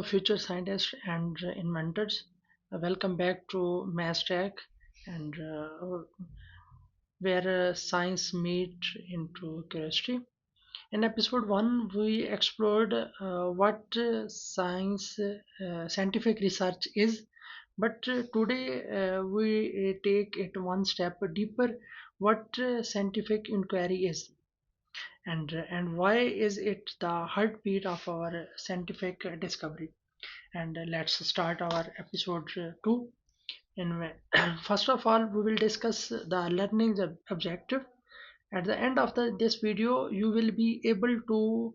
future scientists and inventors. Welcome back to Mass Tech, and where science meet into curiosity. In episode one, we explored what scientific research is, but today we take it one step deeper. What scientific inquiry is, and why is it the heartbeat of our scientific discovery? And let's start our episode 2. First of all, we will discuss the learning objective. At the end of this video, you will be able to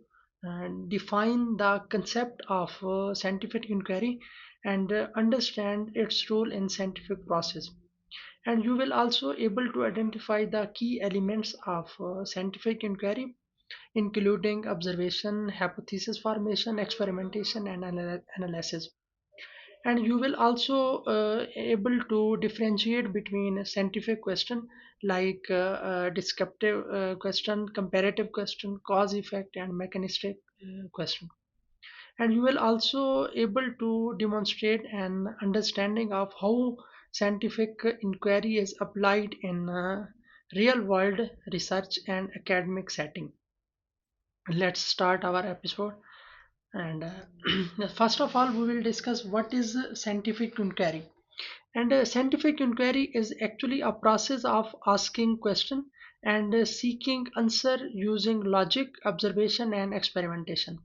define the concept of scientific inquiry and understand its role in scientific process. And you will also able to identify the key elements of scientific inquiry, including observation, hypothesis formation, experimentation, and analysis. And you will also able to differentiate between a scientific question like descriptive question, comparative question, cause effect, and mechanistic question. And you will also able to demonstrate an understanding of how scientific inquiry is applied in real world research and academic setting. Let's start our episode. And first of all, we will discuss what is scientific inquiry. And scientific inquiry is actually a process of asking question and seeking answer using logic, observation, and experimentation.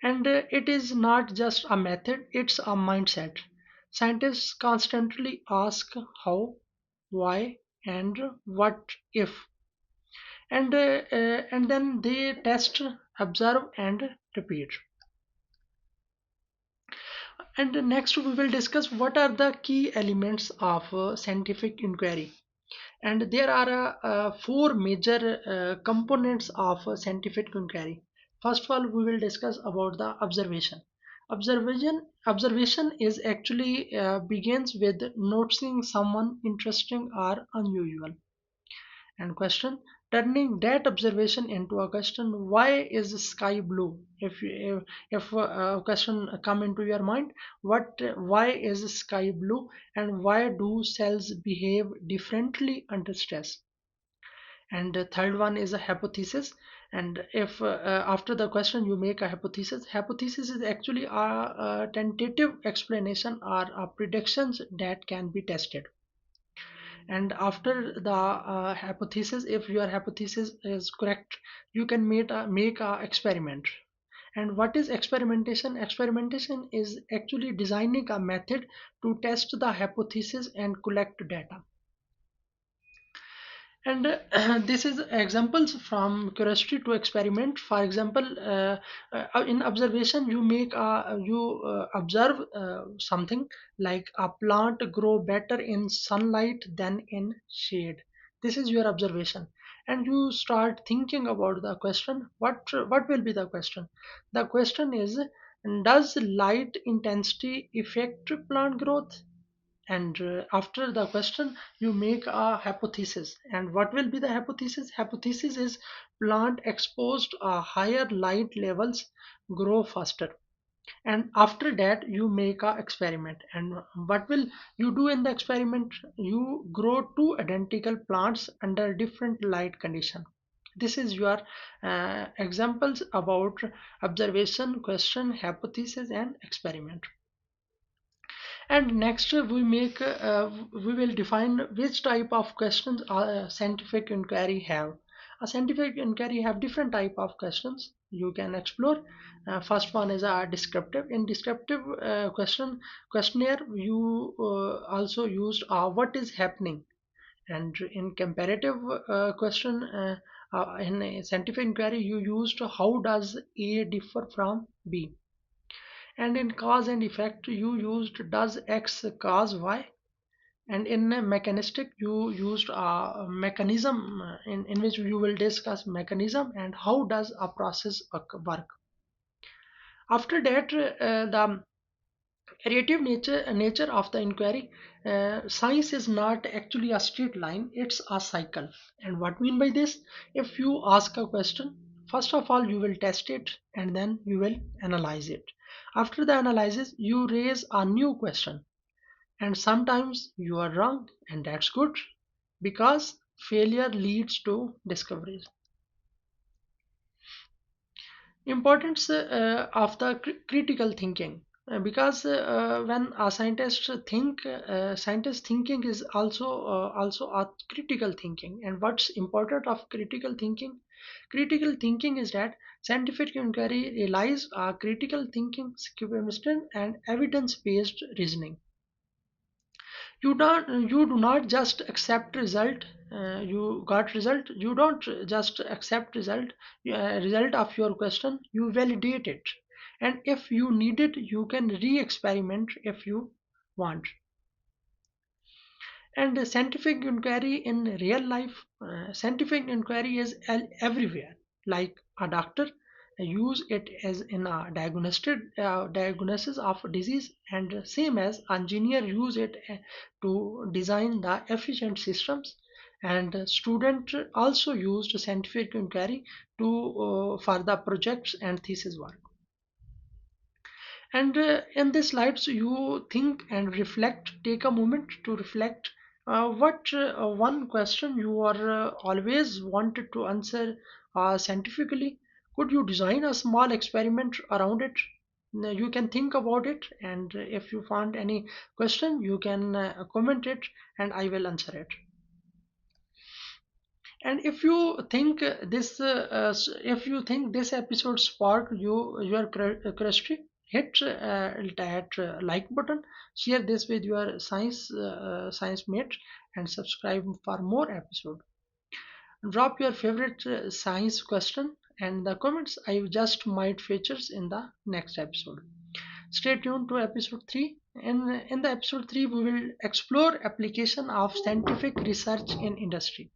And it is not just a method, it's a mindset. Scientists constantly ask how, why, and what if, and then they test, observe, and repeat. And next, we will discuss what are the key elements of scientific inquiry. And there are four major components of scientific inquiry. First of all, we will discuss about the observation. Observation is actually begins with noticing someone interesting or unusual. And question, turning that observation into a question, why is the sky blue? If a question come into your mind, why is the sky blue, and why do cells behave differently under stress? And the third one is a hypothesis. And if after the question you make a hypothesis is actually a tentative explanation or a predictions that can be tested. And after the hypothesis, if your hypothesis is correct, you can make a experiment. And what is experimentation? Experimentation is actually designing a method to test the hypothesis and collect data. And this is examples from curiosity to experiment. For example, in observation, you observe something like a plant grow better in sunlight than in shade. This is your observation, and you start thinking about the question. What will be the question? The question is, does light intensity affect plant growth? And after the question you make a hypothesis. And what will be the hypothesis is plant exposed to higher light levels grow faster. And after that you make a experiment. And what will you do in the experiment? You grow two identical plants under different light condition. This is your examples about observation, question, hypothesis, and experiment. And next we will define which type of questions a scientific inquiry have. A scientific inquiry have different type of questions you can explore. First one is a descriptive. In descriptive questionnaire, you also used what is happening. And in comparative question, in a scientific inquiry, you used how does A differ from B. And in cause and effect, you used does X cause Y. And in a mechanistic, you used a mechanism in which you will discuss mechanism and how does a process work. After that, the creative nature of the inquiry. Science is not actually a straight line, it's a cycle. And what mean by this? If you ask a question, first of all you will test it and then you will analyze it. After the analysis, you raise a new question, and sometimes you are wrong, and that's good because failure leads to discovery. Importance of the critical thinking, because when a scientist scientist thinking is also a critical thinking. And what's important of critical thinking is that scientific inquiry relies on critical thinking, chemistry, and evidence based reasoning. You do not just accept result. You got result, you don't just accept result of your question, you validate it. And if you need it, you can re-experiment if you want. And the scientific inquiry in real life, scientific inquiry is everywhere. Like a doctor use it as in a diagnosis of disease, and same as engineer use it to design the efficient systems. And student also used scientific inquiry to for the projects and thesis work. And in these slides, you think and reflect, take a moment to reflect what one question you are always wanted to answer scientifically. Could you design a small experiment around it? You can think about it, and if you find any question, you can comment it, and I will answer it. And if you think if you think this episode sparked your curiosity, hit that like button, share this with your science mate, and subscribe for more episode. Drop your favorite science question and the comments. I just might features in the next episode. Stay tuned to episode 3. In the episode 3, we will explore application of scientific research in industry.